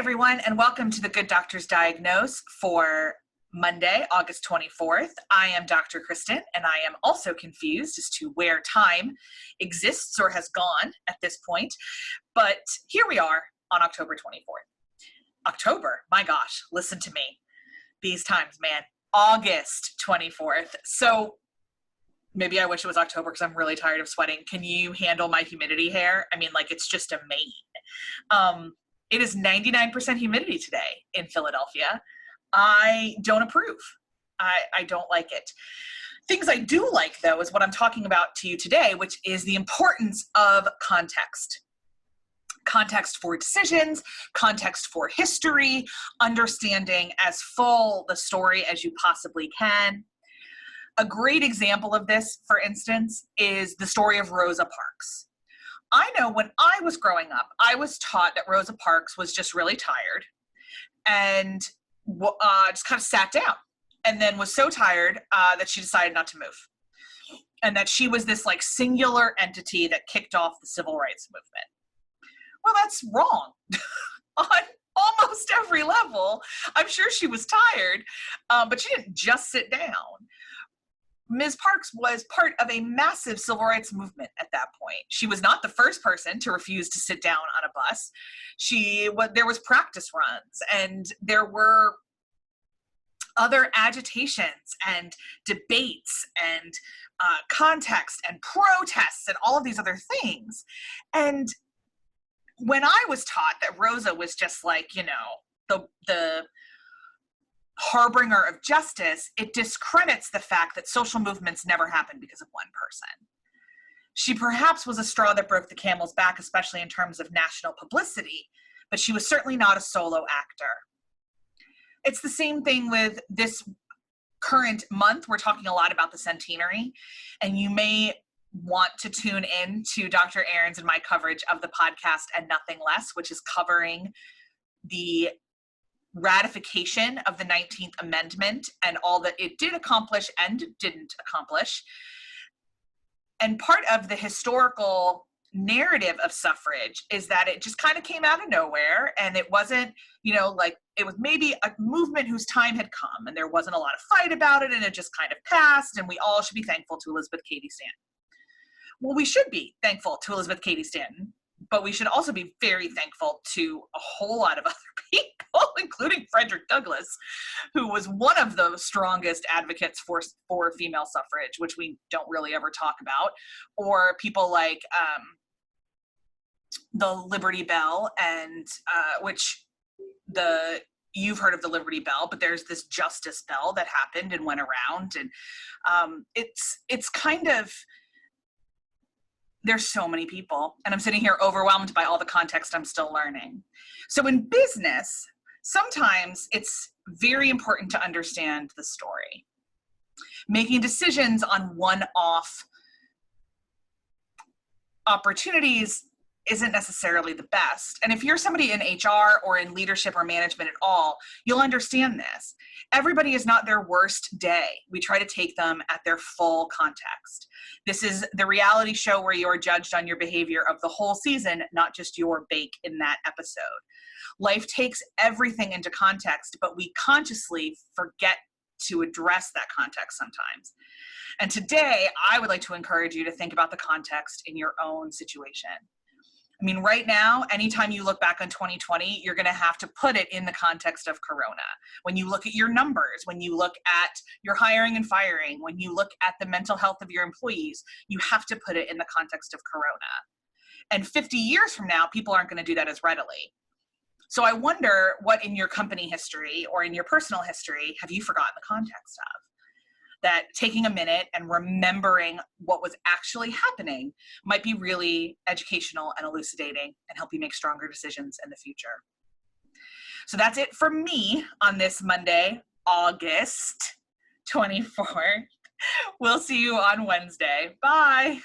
everyone, and welcome to the Good Doctors Diagnose for Monday, August 24th. I am Dr. Kristen, and I am also confused as to where time exists or has gone at this point. But here we are on October 24th. October, my gosh, listen to me. These times, man. August 24th. So maybe I wish it was October because I'm really tired of sweating. Can you handle my humidity hair? I mean, like, it's just a mane. It is 99% humidity today in Philadelphia. I don't approve. I don't like it. Things I do like, though, is what I'm talking about to you today, which is the importance of context. Context for decisions, context for history, understanding as full the story as you possibly can. A great example of this, for instance, is the story of Rosa Parks. I know when I was growing up, I was taught that Rosa Parks was just really tired and just kind of sat down and then was so tired that she decided not to move. And that she was this like singular entity that kicked off the civil rights movement. Well, that's wrong on almost every level. I'm sure she was tired, but she didn't just sit down. Ms. Parks was part of a massive civil rights movement at that point. She was not the first person to refuse to sit down on a bus. There was practice runs, and there were other agitations and debates and context and protests and all of these other things. And when I was taught that Rosa was just like, the harbinger of justice, it discredits the fact that social movements never happen because of one person. She perhaps was a straw that broke the camel's back, especially in terms of national publicity, but she was certainly not a solo actor. It's the same thing with this current month. We're talking a lot about the centenary, and you may want to tune in to Dr. Ahrens and my coverage of the podcast And Nothing Less, which is covering the ratification of the 19th Amendment and all that it did accomplish and didn't accomplish. And part of the historical narrative of suffrage is that it just kind of came out of nowhere, and it wasn't, it was maybe a movement whose time had come, and there wasn't a lot of fight about it, and it just kind of passed, and we all should be thankful to Elizabeth Cady Stanton. Well, we should be thankful to Elizabeth Cady Stanton, but we should also be very thankful to a whole lot of other people, including Frederick Douglass, who was one of the strongest advocates for female suffrage, which we don't really ever talk about, or people like the Liberty Bell, and you've heard of the Liberty Bell, but there's this Justice Bell that happened and went around, and it's kind of, there's so many people, and I'm sitting here overwhelmed by all the context I'm still learning. So in business, sometimes it's very important to understand the story. Making decisions on one-off opportunities isn't necessarily the best. And if you're somebody in HR or in leadership or management at all, you'll understand this. Everybody is not their worst day. We try to take them at their full context. This is the reality show where you're judged on your behavior of the whole season, not just your bake in that episode. Life takes everything into context, but we consciously forget to address that context sometimes. And today, I would like to encourage you to think about the context in your own situation. I mean, right now, anytime you look back on 2020, you're going to have to put it in the context of Corona. When you look at your numbers, when you look at your hiring and firing, when you look at the mental health of your employees, you have to put it in the context of Corona. And 50 years from now, people aren't going to do that as readily. So I wonder what in your company history or in your personal history have you forgotten the context of? That taking a minute and remembering what was actually happening might be really educational and elucidating and help you make stronger decisions in the future. So that's it for me on this Monday, August 24th. We'll see you on Wednesday. Bye.